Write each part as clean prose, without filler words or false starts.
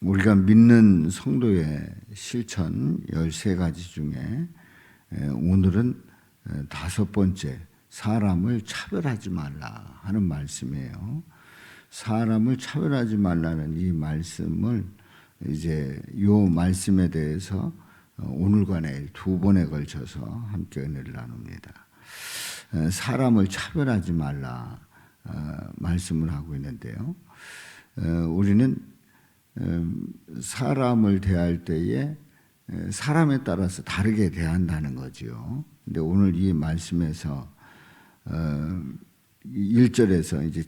우리가 믿는 성도의 실천 13가지 중에 오늘은 5번째, 사람을 차별하지 말라 하는 말씀이에요. 사람을 차별하지 말라는 이 말씀을 이제 요 말씀에 대해서 오늘과 내일 2번에 걸쳐서 함께 은혜를 나눕니다. 사람을 차별하지 말라 말씀을 하고 있는데요. 우리는 사람을 대할 때에 사람에 따라서 다르게 대한다는 거죠. 근데 오늘 이 말씀에서 1절에서 이제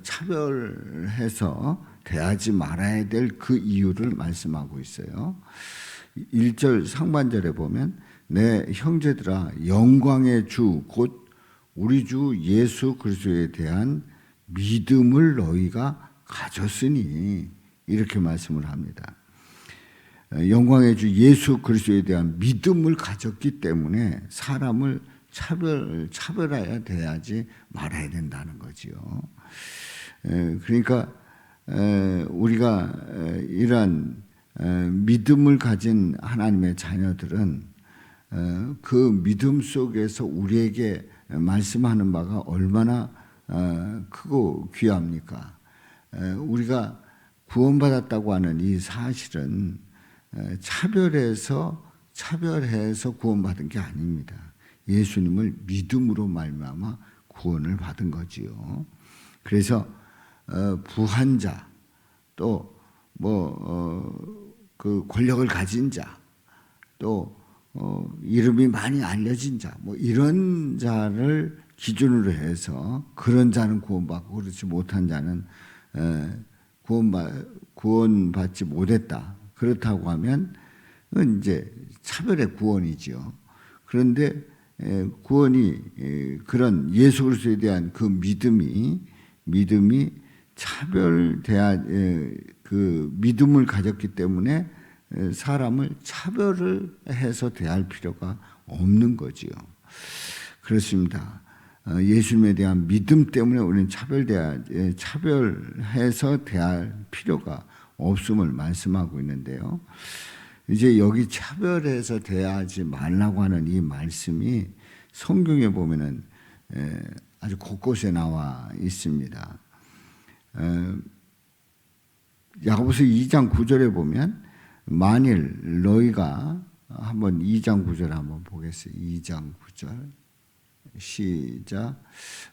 차별해서 대하지 말아야 될 그 이유를 말씀하고 있어요. 1절 상반절에 보면 내 형제들아 영광의 주 곧 우리 주 예수 그리스도에 대한 믿음을 너희가 가졌으니 이렇게 말씀을 합니다. 영광의 주 예수 그리스도에 대한 믿음을 가졌기 때문에 사람을 차별해야 대하지 말아야 된다는 거지요. 그러니까 우리가 이러한 믿음을 가진 하나님의 자녀들은 그 믿음 속에서 우리에게 말씀하는 바가 얼마나 크고 귀합니까? 우리가 구원받았다고 하는 이 사실은 차별해서 구원받은 게 아닙니다. 예수님을 믿음으로 말미암아 구원을 받은 거지요. 그래서 부한 자, 또 그 권력을 가진 자, 또 이름이 많이 알려진 자, 이런 자를 기준으로 해서 그런 자는 구원받고 그렇지 못한 자는 구원받지 못했다. 그렇다고 하면 이제 차별의 구원이지요. 그런데 구원이 그런 예수 그리스도에 대한 그 믿음이 그 믿음을 가졌기 때문에 사람을 차별을 해서 대할 필요가 없는 거지요. 그렇습니다. 예수님에 대한 믿음 때문에 우리는 차별해서 대할 필요가 없음을 말씀하고 있는데요. 이제 여기 차별해서 대하지 말라고 하는 이 말씀이 성경에 보면은 아주 곳곳에 나와 있습니다. 야고보서 2장 9절에 보면 만일 너희가 한번 2장 9절 한번 보겠습니다. 2장 9절 시작.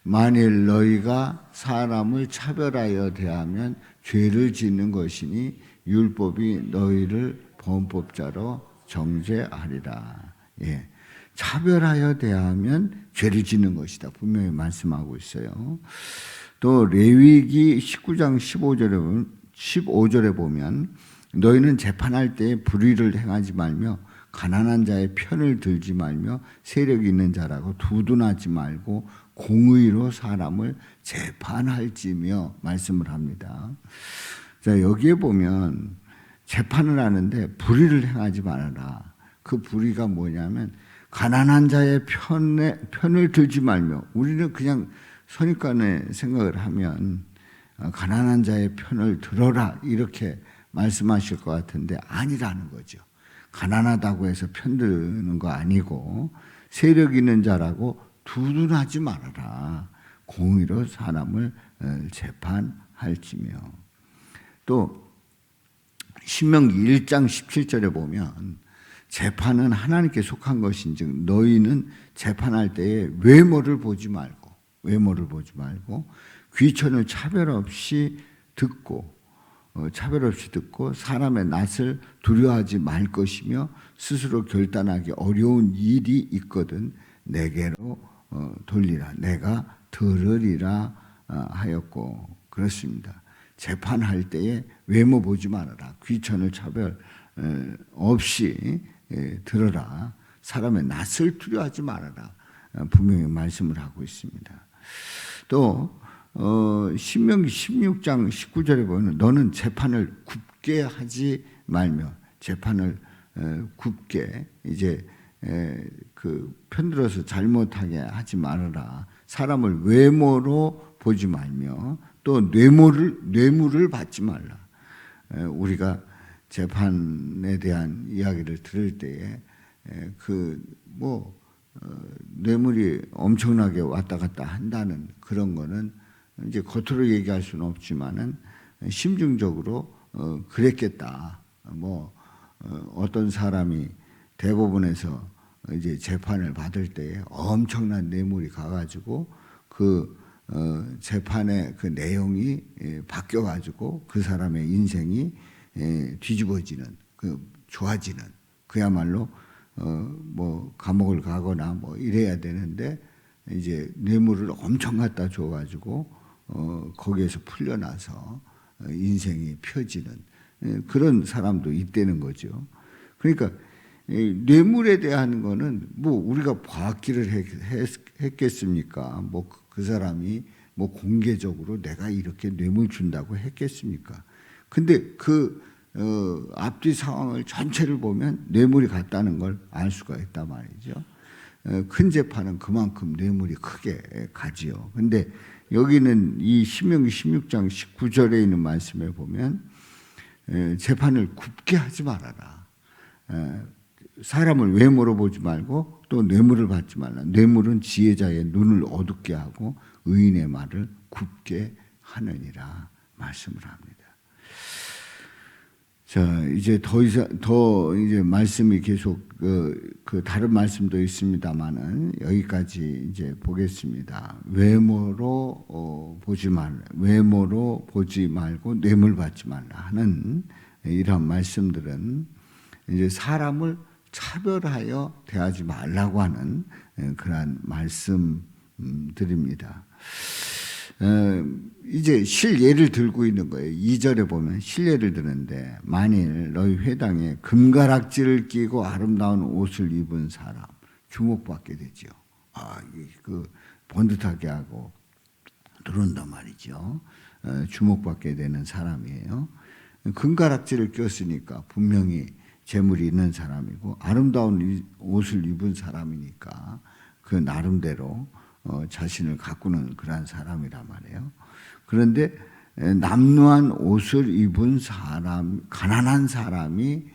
만일 너희가 사람을 차별하여 대하면 죄를 짓는 것이니 율법이 너희를 범법자로 정죄하리라. 예. 차별하여 대하면 죄를 짓는 것이다. 분명히 말씀하고 있어요. 또 레위기 19장 15절에 보면 너희는 재판할 때 불의를 행하지 말며 가난한 자의 편을 들지 말며 세력 있는 자라고 두둔하지 말고 공의로 사람을 재판할지며 말씀을 합니다. 자, 여기에 보면 재판을 하는데 불의를 행하지 말아라. 그 불의가 뭐냐면 가난한 자의 편을 들지 말며, 우리는 그냥 선입관의 생각을 하면 가난한 자의 편을 들어라 이렇게 말씀하실 것 같은데 아니라는 거죠. 가난하다고 해서 편드는 거 아니고 세력 있는 자라고 두둔하지 말아라. 공의로 사람을 재판할지며. 또 신명기 1장 17절에 보면 재판은 하나님께 속한 것인즉 너희는 재판할 때에 외모를 보지 말고 귀천을 차별 없이 듣고 사람의 낯을 두려워하지 말 것이며 스스로 결단하기 어려운 일이 있거든 내게로 돌리라. 내가 들으리라 하였고 그렇습니다. 재판할 때에 외모 보지 말아라. 귀천을 차별 없이 들어라. 사람의 낯을 두려워하지 말아라. 분명히 말씀을 하고 있습니다. 또 신명기 16장 19절에 보면 너는 재판을 굽게 하지 말며 재판을 굽게 이제 그 편들어서 잘못하게 하지 말아라. 사람을 외모로 보지 말며 또 뇌물을 받지 말라. 우리가 재판에 대한 이야기를 들을 때에 뇌물이 엄청나게 왔다 갔다 한다는 그런 거는 이제 겉으로 얘기할 수는 없지만은 심증적으로 그랬겠다. 어떤 사람이 대법원에서 이제 재판을 받을 때에 엄청난 뇌물이 가가지고 재판의 그 내용이 바뀌어가지고 그 사람의 인생이 뒤집어지는, 좋아지는, 그야말로 감옥을 가거나 이래야 되는데 이제 뇌물을 엄청 갖다 줘가지고 거기에서 풀려나서 인생이 펴지는 그런 사람도 있다는 거죠. 그러니까 뇌물에 대한 거는 우리가 봐기를 했겠습니까? 그 사람이 공개적으로 내가 이렇게 뇌물 준다고 했겠습니까? 근데 앞뒤 상황을 전체를 보면 뇌물이 갔다는 걸 알 수가 있단 말이죠. 큰 재판은 그만큼 뇌물이 크게 가지요. 근데 여기는 이 신명기 16장 19절에 있는 말씀에 보면 재판을 굽게 하지 말아라. 사람을 외모로 보지 말고 또 뇌물을 받지 말라. 뇌물은 지혜자의 눈을 어둡게 하고 의인의 말을 굽게 하느니라 말씀을 합니다. 자, 이제 더 이제 말씀이 계속 다른 말씀도 있습니다만은 여기까지 이제 보겠습니다. 외모로 보지 말고 뇌물 받지 말라 하는 이런 말씀들은 이제 사람을 차별하여 대하지 말라고 하는 그러한 말씀들입니다. 이제 실예를 들고 있는 거예요. 2절에 보면 실예를 드는데 만일 너희 회당에 금가락지를 끼고 아름다운 옷을 입은 사람 주목받게 되죠. 번듯하게 하고 들어온단 말이죠. 주목받게 되는 사람이에요. 금가락지를 꼈으니까 분명히 재물이 있는 사람이고 아름다운 옷을 입은 사람이니까 그 나름대로 자신을 가꾸는 그런 사람이란 말이에요. 그런데 남루한 옷을 입은 사람, 가난한 사람이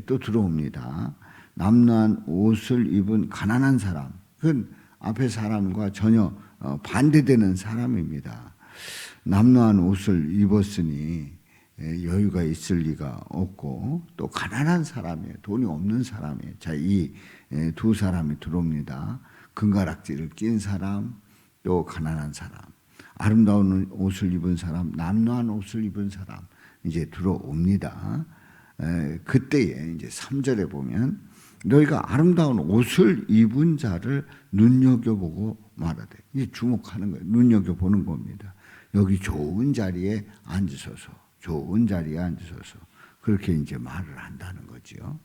또 들어옵니다. 남루한 옷을 입은 가난한 사람, 그건 앞에 사람과 전혀 반대되는 사람입니다. 남루한 옷을 입었으니 여유가 있을 리가 없고 또 가난한 사람이에요. 돈이 없는 사람이에요. 자, 이 두 사람이 들어옵니다. 금가락지를 낀 사람, 또 가난한 사람, 아름다운 옷을 입은 사람, 남루한 옷을 입은 사람 이제 들어옵니다. 그때에 이제 3절에 보면 너희가 아름다운 옷을 입은 자를 눈여겨보고 말하되, 이제 주목하는 거예요. 눈여겨보는 겁니다. 여기 좋은 자리에 앉으소서, 좋은 자리에 앉으소서. 그렇게 이제 말을 한다는 거죠.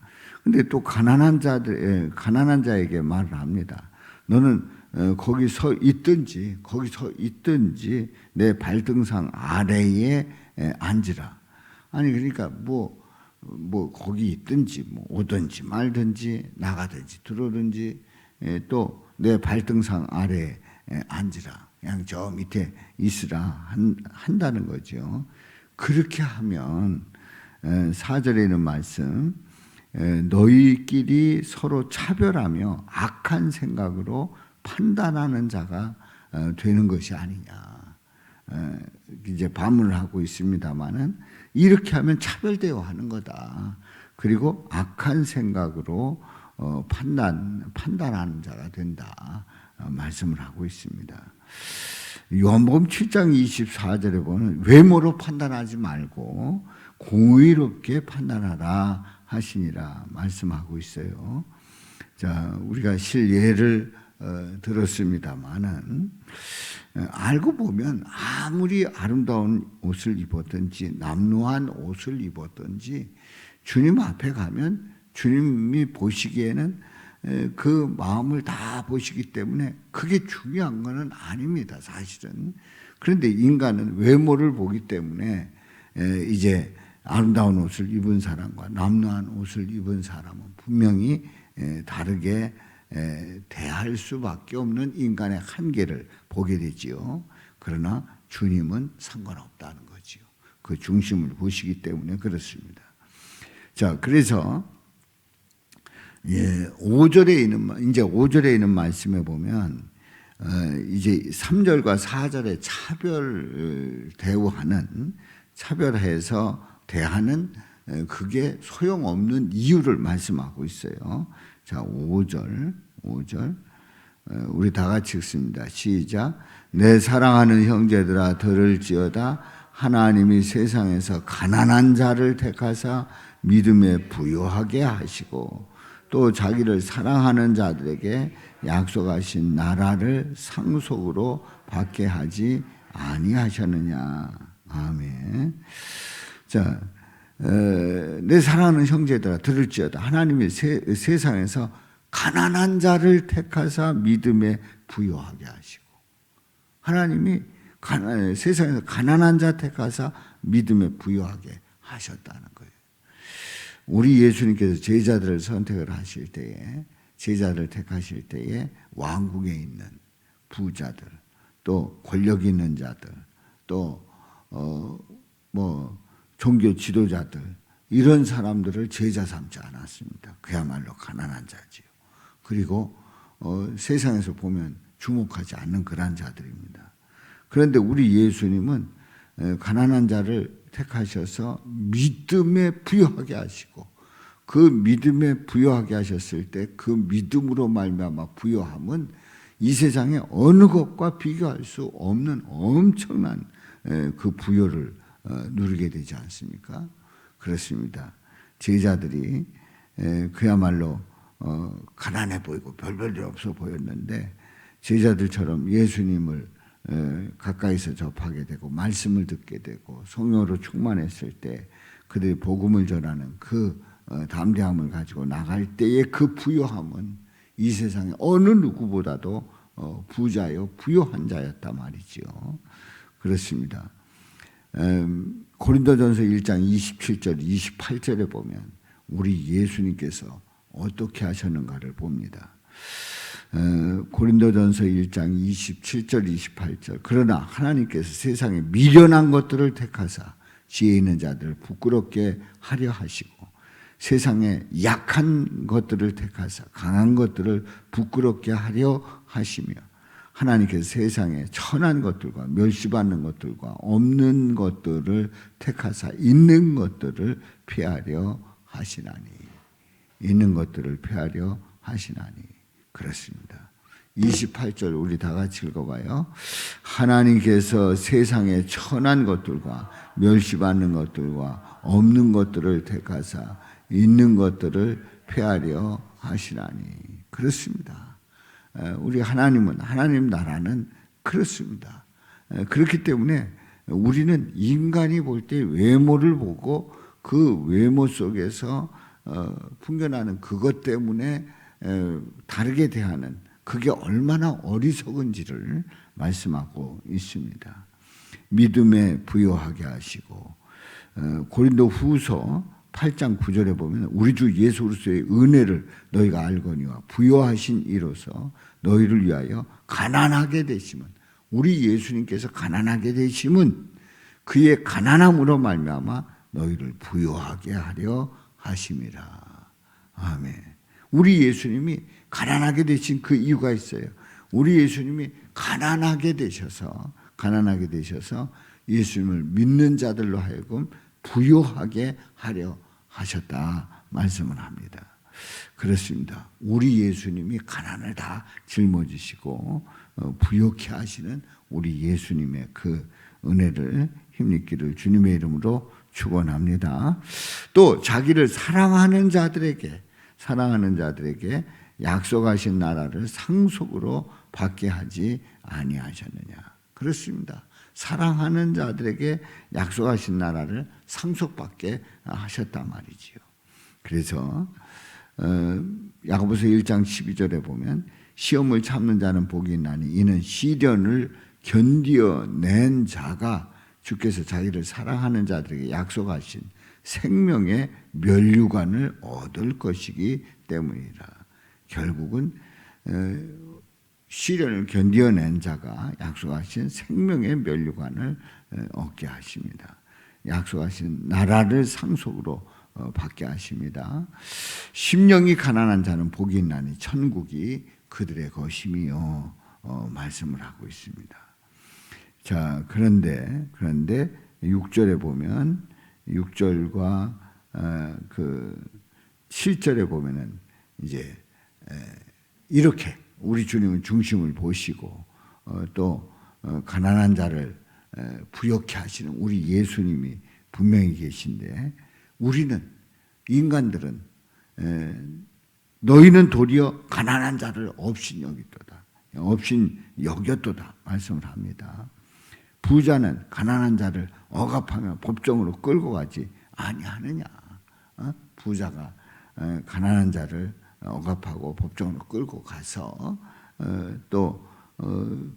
근데 또 가난한 자에게 말을 합니다. 너는 거기 서 있든지 내 발등상 아래에 앉으라. 아니 그러니까 거기 있든지 오든지 말든지 나가든지 들어오든지 또 내 발등상 아래에 앉으라. 그냥 저 밑에 있으라 한다는 거죠. 그렇게 하면 4절에 있는 말씀 너희끼리 서로 차별하며 악한 생각으로 판단하는 자가 되는 것이 아니냐. 이제 반문을 하고 있습니다만은 이렇게 하면 차별되어 하는 거다. 그리고 악한 생각으로 판단하는 자가 된다. 말씀을 하고 있습니다. 요한복음 7장 24절에 보면 외모로 판단하지 말고 공의롭게 판단하라 하시니라 말씀하고 있어요. 자, 우리가 실예를 들었습니다만은 알고 보면 아무리 아름다운 옷을 입었든지 남루한 옷을 입었든지 주님 앞에 가면 주님이 보시기에는 그 마음을 다 보시기 때문에 그게 중요한 것은 아닙니다, 사실은. 그런데 인간은 외모를 보기 때문에 이제 아름다운 옷을 입은 사람과 남루한 옷을 입은 사람은 분명히 다르게 대할 수밖에 없는 인간의 한계를 보게 되지요. 그러나 주님은 상관없다는 거지요. 그 중심을 보시기 때문에 그렇습니다. 자, 그래서 5절에 있는 말씀에 보면 이제 3절과 4절에 차별해서 대하는 그게 소용없는 이유를 말씀하고 있어요. 자, 5절 우리 다 같이 읽습니다. 시작. 내 사랑하는 형제들아 들을지어다. 하나님이 세상에서 가난한 자를 택하사 믿음에 부요하게 하시고 또 자기를 사랑하는 자들에게 약속하신 나라를 상속으로 받게 하지 아니하셨느냐. 아멘. 자, 내 사랑하는 형제들아 들을지어다. 하나님이 세상에서 가난한 자를 택하사 믿음에 부요하게 하시고, 하나님이 세상에서 가난한 자 택하사 믿음에 부요하게 하셨다는 거예요. 우리 예수님께서 제자들을 선택을 하실 때에, 제자들을 택하실 때에 왕궁에 있는 부자들, 또 권력 있는 자들, 또 종교 지도자들, 이런 사람들을 제자 삼지 않았습니다. 그야말로 가난한 자지요. 그리고 세상에서 보면 주목하지 않는 그런 자들입니다. 그런데 우리 예수님은 가난한 자를 택하셔서 믿음에 부여하게 하시고, 그 믿음에 부여하게 하셨을 때 그 믿음으로 말미암아 부여함은 이 세상에 어느 것과 비교할 수 없는 엄청난 그 부여를 누리게 되지 않습니까? 그렇습니다. 제자들이 그야말로 가난해 보이고 별볼일 없어 보였는데, 제자들처럼 예수님을 가까이서 접하게 되고 말씀을 듣게 되고 성령으로 충만했을 때 그들이 복음을 전하는 그 담대함을 가지고 나갈 때의 그 부요함은 이 세상에 어느 누구보다도 부자요 부요한 자였단 말이죠. 그렇습니다. 고린도전서 1장 27절 28절에 보면 우리 예수님께서 어떻게 하셨는가를 봅니다. 고린도전서 1장 27절 28절 그러나 하나님께서 세상에 미련한 것들을 택하사 지혜 있는 자들을 부끄럽게 하려 하시고 세상에 약한 것들을 택하사 강한 것들을 부끄럽게 하려 하시며 하나님께서 세상에 천한 것들과 멸시받는 것들과 없는 것들을 택하사 있는 것들을 피하려 하시나니, 있는 것들을 피하려 하시나니. 그렇습니다. 28절 우리 다 같이 읽어봐요. 하나님께서 세상에 천한 것들과 멸시받는 것들과 없는 것들을 택하사 있는 것들을 피하려 하시나니. 그렇습니다. 우리 하나님은, 하나님 나라는 그렇습니다. 그렇기 때문에 우리는 인간이 볼 때 외모를 보고 그 외모 속에서 풍겨나는 그것 때문에 다르게 대하는 그게 얼마나 어리석은지를 말씀하고 있습니다. 믿음에 부요하게 하시고, 고린도 후서 8장 9절에 보면 우리 주 예수 그리스도의 은혜를 너희가 알거니와 부요하신 이로써 너희를 위하여 가난하게 되심은, 우리 예수님께서 가난하게 되심은 그의 가난함으로 말미암아 너희를 부요하게 하려 하심이라. 아멘. 우리 예수님이 가난하게 되신 그 이유가 있어요. 우리 예수님이 가난하게 되셔서 예수님을 믿는 자들로 하여금 부요하게 하려 하셨다 말씀을 합니다. 그렇습니다. 우리 예수님이 가난을 다 짊어지시고 부요케 하시는 우리 예수님의 그 은혜를 힘입기를 주님의 이름으로 축원합니다. 또 자기를 사랑하는 자들에게 약속하신 나라를 상속으로 받게 하지 아니하셨느냐. 그렇습니다. 사랑하는 자들에게 약속하신 나라를 상속받게 하셨단 말이지요. 그래서 야고보서 1장 12절에 보면 시험을 참는 자는 복이 있나니 이는 시련을 견디어낸 자가 주께서 자기를 사랑하는 자들에게 약속하신 생명의 면류관을 얻을 것이기 때문이라. 결국은 시련을 견디어낸 자가 약속하신 생명의 면류관을 얻게 하십니다. 약속하신 나라를 상속으로 받게 하십니다. 심령이 가난한 자는 복이 있나니 천국이 그들의 것임이요 말씀을 하고 있습니다. 자, 그런데 6절에 보면 6절과 그 7절에 보면은 이제 이렇게 우리 주님은 중심을 보시고 또 가난한 자를 부욕케 하시는 우리 예수님이 분명히 계신데, 우리는 인간들은 너희는 도리어 가난한 자를 없인 여겼도다 말씀을 합니다. 부자는 가난한 자를 억압하며 법정으로 끌고 가지 아니하느냐. 부자가 가난한 자를 억압하고 법정으로 끌고 가서 또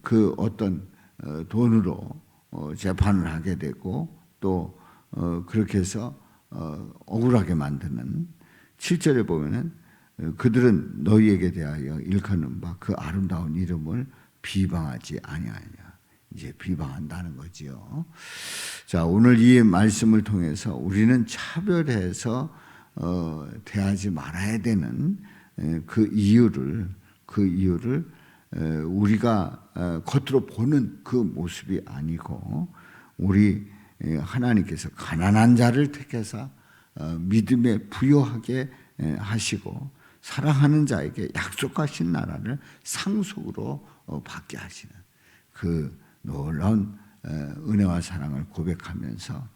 그 어떤 돈으로 재판을 하게 되고 또 그렇게 해서 억울하게 만드는, 7절에 보면은 그들은 너희에게 대하여 일컫는 바 그 아름다운 이름을 비방하지 아니하냐. 이제 비방한다는 거지요. 자, 오늘 이 말씀을 통해서 우리는 차별해서 대하지 말아야 되는 그 이유를 우리가 겉으로 보는 그 모습이 아니고, 우리 하나님께서 가난한 자를 택해서 믿음에 부요하게 하시고 사랑하는 자에게 약속하신 나라를 상속으로 받게 하시는 그 놀라운 은혜와 사랑을 고백하면서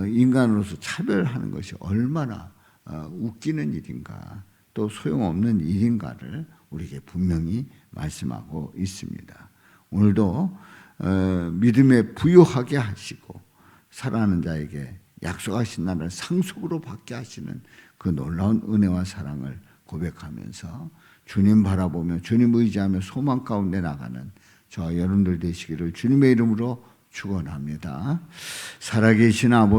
인간으로서 차별하는 것이 얼마나 웃기는 일인가, 또 소용없는 일인가를 우리에게 분명히 말씀하고 있습니다. 오늘도 믿음에 부요하게 하시고 사랑하는 자에게 약속하신 나라를 상속으로 받게 하시는 그 놀라운 은혜와 사랑을 고백하면서 주님 바라보며 주님 의지하며 소망 가운데 나가는 저와 여러분들 되시기를 주님의 이름으로 축원합니다. 살아계신 아버지,